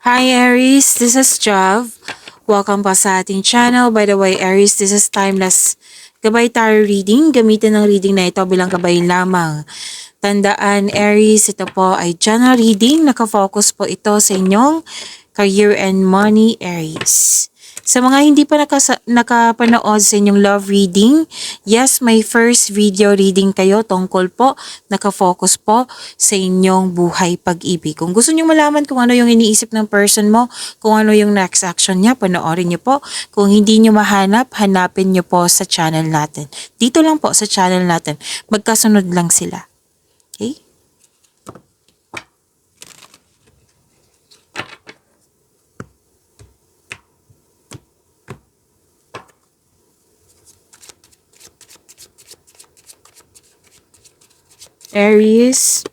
Hi Aries, this is Jav. Welcome pa sa ating channel. By the way, Aries, this is timeless gabay tarot reading. Gamitin ng reading na ito bilang gabay lamang. Tandaan, Aries, ito po ay general reading. Nakafocus po ito sa inyong career and money, Aries. Sa mga hindi pa nakapanood sa inyong love reading, yes, my first video reading kayo tungkol po, nakafocus po sa inyong buhay pag-ibig. Kung gusto niyo malaman kung ano yung iniisip ng person mo, kung ano yung next action niya, panoorin niyo po. Kung hindi niyo mahanap, hanapin niyo po sa channel natin. Dito lang po sa channel natin. Magkasunod lang sila. Okay? Aries,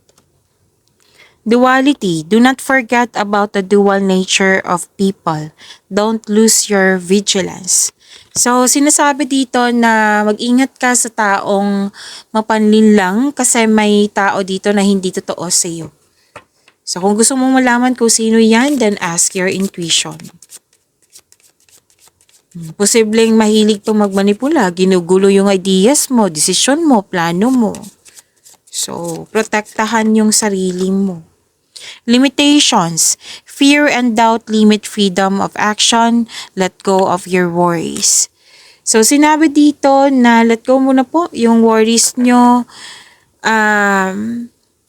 duality. Do not forget about the dual nature of people. Don't lose your vigilance. So, sinasabi dito na mag-ingat ka sa taong mapanlinlang kasi may tao dito na hindi totoo sa iyo. So, kung gusto mong malaman kung sino yan, then ask your intuition. Posibleng mahilig itong magmanipula. Ginugulo yung ideas mo, desisyon mo, plano mo. So, protektahan yung sarili mo. Limitations. Fear and doubt limit freedom of action. Let go of your worries. So, sinabi dito na let go muna po yung worries nyo.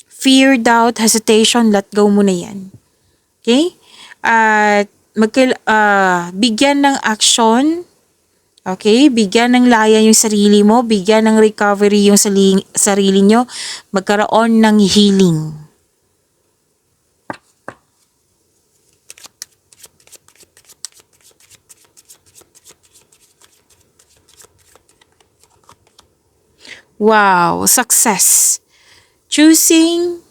Fear, doubt, hesitation, let go muna yan. Okay? At bigyan ng action. Okay? Bigyan ng laya yung sarili mo. Bigyan ng recovery yung sarili nyo. Magkaroon ng healing. Wow! Success! Choosing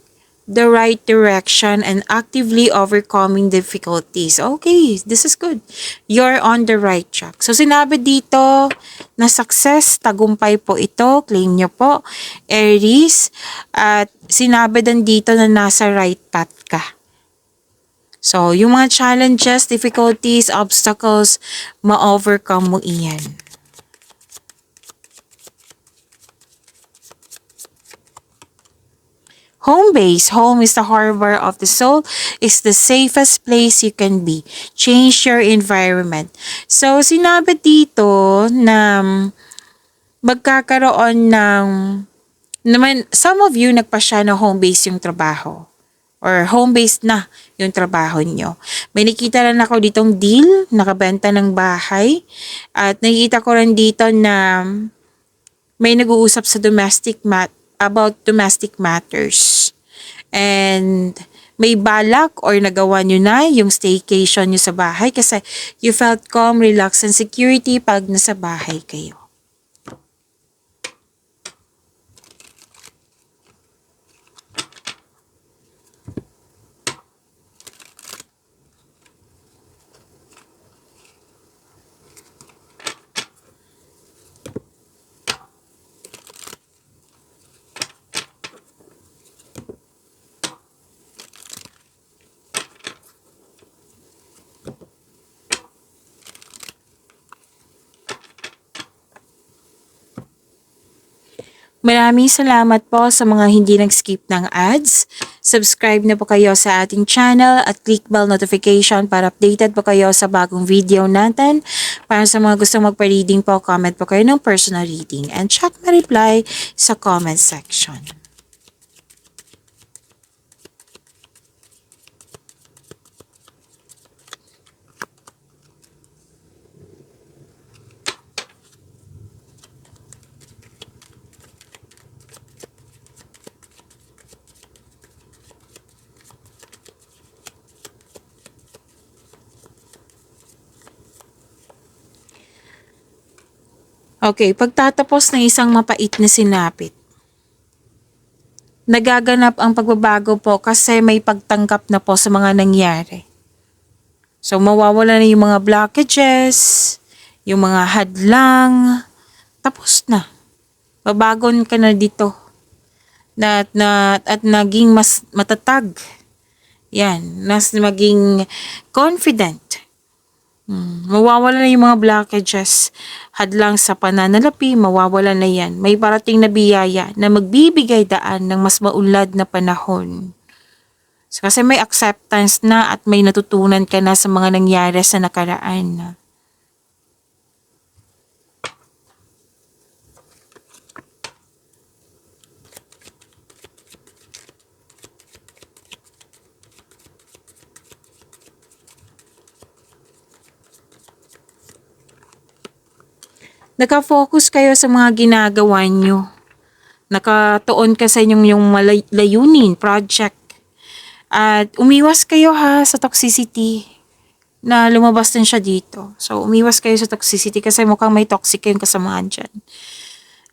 the right direction and actively overcoming difficulties. Okay, this is good. You're on the right track. So, sinabi dito na success, tagumpay po ito. Claim nyo po, Aries. At sinabi din dito na nasa right path ka. So, yung mga challenges, difficulties, obstacles, ma-overcome mo iyan. Home base. Home is the harbor of the soul. It's the safest place you can be. Change your environment. So, sinabi dito na magkakaroon ng some of you nagpasya na home base yung trabaho. Or home base na yung trabaho nyo. May nakita lang ako ditong deal, nakabenta ng bahay. At nakikita ko rin dito na may nag-uusap sa about domestic matters. And may balak or nagawa nyo na yung staycation nyo sa bahay kasi you felt calm, relaxed, and security pag nasa bahay kayo. Maraming salamat po sa mga hindi nag-skip ng ads. Subscribe na po kayo sa ating channel at click bell notification para updated po kayo sa bagong video natin. Para sa mga gustong magpa-reading po, comment po kayo ng personal reading and check my reply sa comment section. Okay, pagtatapos ng isang mapait na sinapit, nagaganap ang pagbabago po kasi may pagtanggap na po sa mga nangyari. So, mawawala na yung mga blockages, yung mga hadlang, tapos na. Babagon ka na dito. At naging mas matatag Yan, mas maging confident. Mawawala na yung mga blockages, hadlang sa pananalapi, mawawala na yan. May parating na biyaya na magbibigay daan ng mas maunlad na panahon. So, kasi may acceptance na at may natutunan ka na sa mga nangyari sa nakaraan. Naka-focus kayo sa mga ginagawa nyo. Nakatuon ka sa inyong yung layunin, project. At umiwas kayo ha sa toxicity na lumabas din siya dito. So, umiwas kayo sa toxicity kasi mukhang may toxic kayong kasamaan dyan.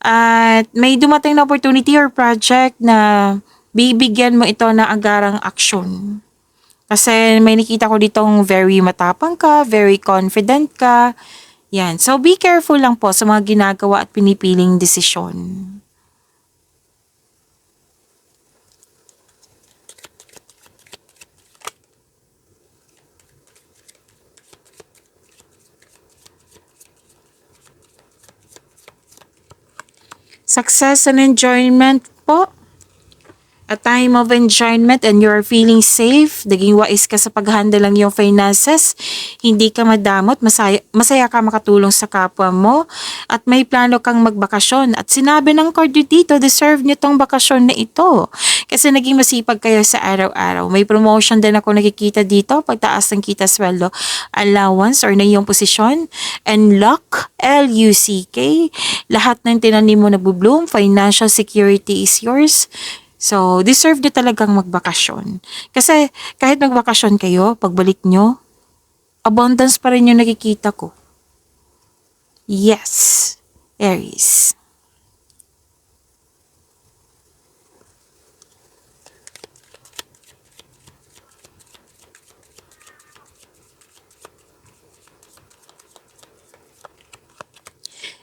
At may dumating na opportunity or project na bibigyan mo ito ng agarang aksyon. Kasi may nakita ko ditong very matapang ka, very confident ka. Yan. So, be careful lang po sa mga ginagawa at pinipiling desisyon. Success and enjoyment po. A time of enjoyment and you're feeling safe, naging wais ka sa pag-handle ng iyong finances, hindi ka madamot, masaya ka makatulong sa kapwa mo, at may plano kang magbakasyon. At sinabi ng card dito, deserve nyo tong bakasyon na ito. Kasi naging masipag kayo sa araw-araw. May promotion din ako nakikita dito, pagtaas ng kita sweldo, allowance or na iyong posisyon, and luck, L-U-C-K, lahat ng tinanim mo nabubloom, financial security is yours. So, deserve nyo talagang magbakasyon. Kasi kahit magbakasyon kayo, pagbalik nyo, abundance pa rin yung nakikita ko. Yes, Aries.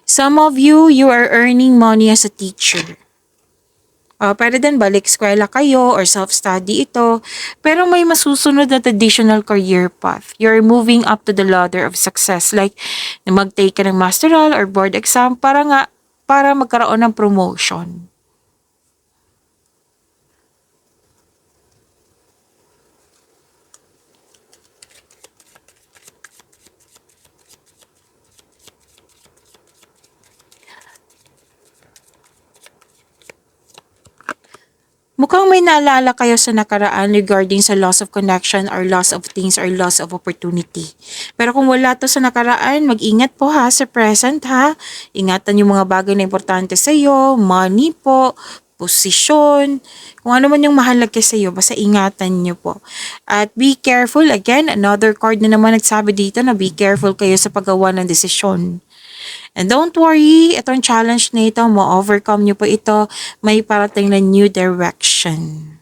Some of you are earning money as a teacher. Pwede din balik eskwela kayo or self-study ito. Pero may masusunod na traditional career path. You're moving up to the ladder of success. Like, mag-take ka ng masteral or board exam para magkaroon ng promotion. Mukhang may naalala kayo sa nakaraan regarding sa loss of connection or loss of things or loss of opportunity. Pero kung wala to sa nakaraan, mag-ingat po ha sa present ha. Ingatan yung mga bagay na importante sa iyo, money po, posisyon, kung ano man yung mahalaga sa iyo, basta ingatan nyo po. At be careful, again, another card na naman nagsabi dito na be careful kayo sa paggawa ng desisyon. And don't worry, itong challenge na ito, ma-overcome nyo po ito, may parating na new direction.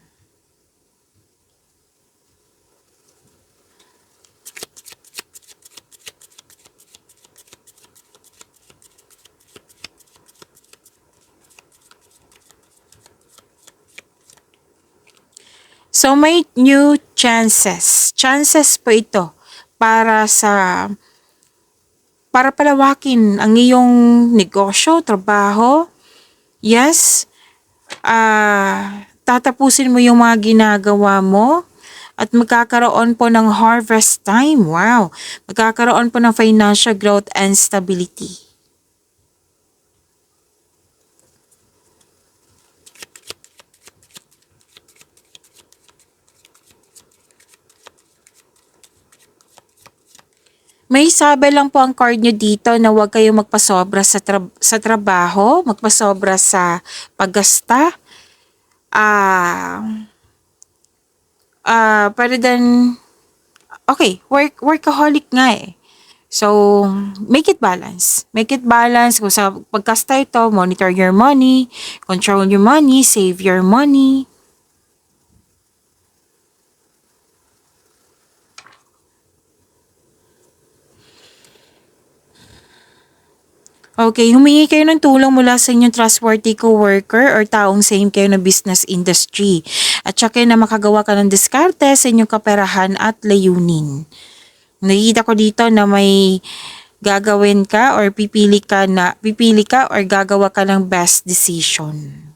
So may new chances. Chances po ito para palawakin ang iyong negosyo, trabaho. Yes, tatapusin mo yung mga ginagawa mo at magkakaroon po ng harvest time. Wow! Magkakaroon po ng financial growth and stability. May sabi lang po ang card nyo dito na huwag kayong magpasobra sa trabaho, magpasobra sa paggasta. Pwede din, okay, workaholic nga eh. So, make it balance. Make it balance. Kung sa pagkasta ito, monitor your money, control your money, save your money. Okay, humingi kayo ng tulong mula sa inyong trustworthy co-worker or taong same kayo na business industry. At saka na makagawa ka ng diskarte sa inyong kaperahan at layunin. Nakikita ko dito na may gagawin ka or pipili ka or gagawa ka ng best decision.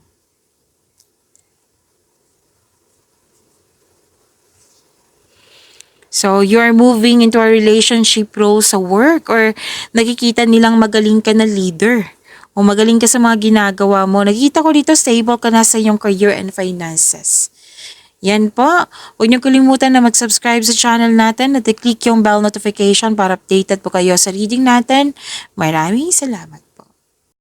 So, you're moving into a relationship role sa work or nakikita nilang magaling ka na leader o magaling ka sa mga ginagawa mo. Nakikita ko dito stable ka na sa iyong career and finances. Yan po. Huwag niyo kalimutan na mag-subscribe sa channel natin at i-click yung bell notification para updated po kayo sa reading natin. Maraming salamat.